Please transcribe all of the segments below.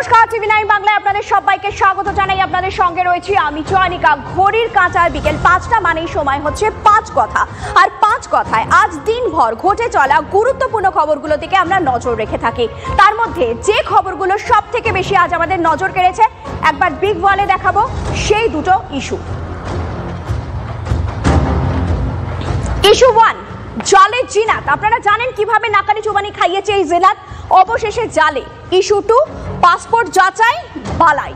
নমস্কার, টিভি9 বাংলায় আপনাদের সবাইকে স্বাগত জানাই। আপনাদের সঙ্গে রয়েছি আমি চয়নিকা। ঘড়ির কাঁটায় বিকেল 5টা মানেই সময় হচ্ছে 5 কথা। আর 5 কথায় আজ দিনভর ঘটে চলা গুরুত্বপূর্ণ খবরগুলো দিকে আমরা নজর রেখে থাকি। তার মধ্যে যে খবরগুলো সব থেকে বেশি আজ আমাদের নজর কেড়েছে একবার বিগ ওয়ালে দেখাবো সেই দুটো ইস্যু। ইস্যু 1, জালে জিনাত। আপনারা জানেন কিভাবে নাকানি চুবানি খাইয়েছে এই জিনাত, অবশেষে জালে। ইস্যু 2, পাসপোর্ট যাচাই বালাই।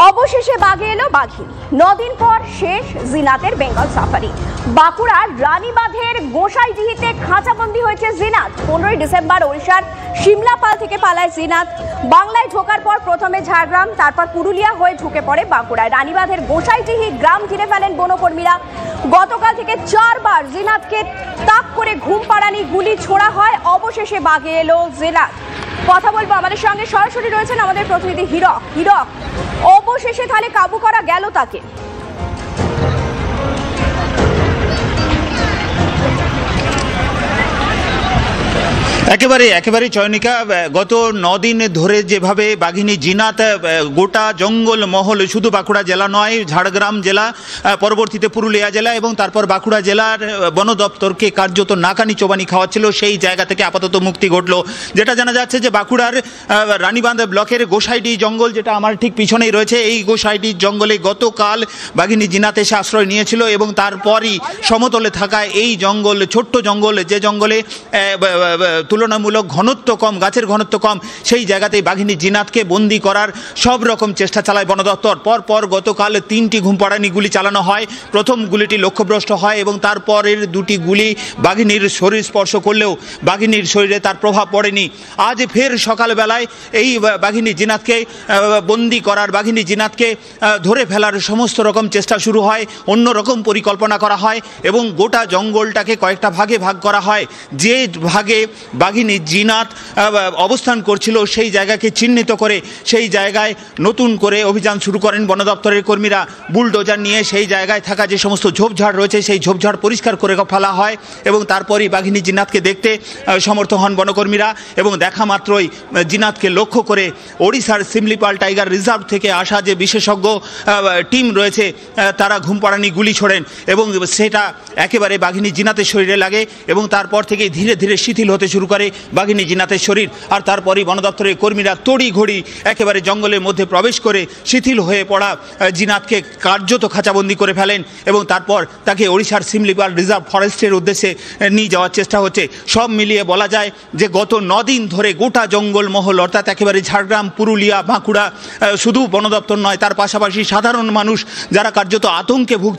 অবশেষে বাঘে এলো বাঘিনী। 9 দিন পর শেষ জিনাতের বেঙ্গল সাফারি। বাঁকুড়ার রানীবাঁধের গোসাইডিহিতে খাঁচাবন্দি হয়েছে জিনাত। 15ই ডিসেম্বর ওড়িশার সিমলাপাল থেকে পালায় জিনাত। বাংলায় ঢোকার পর প্রথমে ঝাড়গ্রাম, তারপর পুরুলিয়া হয়ে ঢুকে পড়ে বাঁকুড়ায়। রানীবাঁধের গোসাইডিহি গ্রাম ঘিরে ফেলেন বনকর্মীরা। গতকাল থেকে 4 বার জিনাতকে তাক করে ঘুম পাড়ানি গুলি ছোড়া হয়। অবশেষে বাঘে এলো জিনাত। কথা বলবো, আমাদের সঙ্গে সরাসরি রয়েছেন আমাদের প্রতিনিধি হীরক। অবশেষে তাহলে কাবু করা গেল তাকে? একেবারে চয়নিকা, গত 9 দিন ধরে যেভাবে বাঘিনী জিনাত গোটা জঙ্গল মহল, শুধু বাঁকুড়া জেলা নয়, ঝাড়গ্রাম জেলা, পরবর্তীতে পুরুলিয়া জেলা এবং তারপর বাঁকুড়া জেলার বন দপ্তরকে কার্যত নাকানি চোবানি খাওয়াচ্ছিল, সেই জায়গা থেকে আপাতত মুক্তি ঘটল। যেটা জানা যাচ্ছে যে বাঁকুড়ার রানীবাঁধ ব্লকের গোসাইডি জঙ্গল, যেটা আমার ঠিক পিছনেই রয়েছে, এই গোসাইডি জঙ্গলে গতকাল বাঘিনী জিনাত এসে আশ্রয় নিয়েছিল এবং তারপরই সমতলে থাকা এই জঙ্গল, ছোট্ট জঙ্গল, যে জঙ্গলে তুলনামূলক ঘনত্ব কম, গাছের ঘনত্ব কম, সেই জায়গাতেই বাঘিনী জিনাতকে বন্দি করার সব রকম চেষ্টা চালায় বন দপ্তর। পরপর গতকাল 3টি ঘুমপাড়ানি গুলি চালানো হয়। প্রথম গুলিটি লক্ষ্যভ্রষ্ট হয় এবং তারপরের 2টি গুলি বাঘিনীর শরীর স্পর্শ করলেও বাঘিনীর শরীরে তার প্রভাব পড়েনি। আজ ফের সকালবেলায় এই বাঘিনী জিনাতকে বন্দি করার, বাঘিনী জিনাতকে ধরে ফেলার সমস্ত রকম চেষ্টা শুরু হয়। অন্য রকম পরিকল্পনা করা হয় এবং গোটা জঙ্গলটাকে কয়েকটা ভাগে ভাগ করা হয়। যে ভাগে বাঘিনী জিনাত অবস্থান করছিল সেই জায়গাকে চিহ্নিত করে সেই জায়গায় নতুন করে অভিযান শুরু করেন বন দপ্তরের কর্মীরা। বুলডোজার নিয়ে সেই জায়গায় থাকা যে সমস্ত ঝোপঝাড় রয়েছে সেই ঝোপঝাড় পরিষ্কার করে ফেলা হয় এবং তারপরই বাঘিনী জিনাতকে দেখতে সমর্থ হন বনকর্মীরা এবং দেখা মাত্রই জিনাতকে লক্ষ্য করে ওড়িশার সিমলিপাল টাইগার রিজার্ভ থেকে আসা যে বিশেষজ্ঞ টিম রয়েছে তারা ঘুমপাড়ানি গুলি ছোড়েন এবং সেটা একেবারে বাঘিনী জিনাতের শরীরে লাগে এবং তারপর থেকে ধীরে ধীরে শিথিল হতে শুরু করে বাঘিনী জিনাতের শরীর। আর তারপরই বন দপ্তরের কর্মীরা তড়িঘড়ি একেবারে জঙ্গলের মধ্যে প্রবেশ করে শিথিল হয়ে পড়া জিনাতকে কার্যত খাঁচাবন্দি করে ফেলেন এবং তারপর তাকে ওড়িশার সিমলিপাল রিজার্ভ ফরেস্টের উদ্দেশ্যে নিয়ে যাওয়ার চেষ্টা হচ্ছে। সব মিলিয়ে বলা যায় যে গত 9 দিন ধরে গোটা জঙ্গল মহল, অর্থাৎ একেবারে ঝাড়গ্রাম, পুরুলিয়া, বাঁকুড়া, শুধু বন দপ্তর নয়, তার পাশাপাশি সাধারণ মানুষ যারা কার্যত আতঙ্কে ভুগছে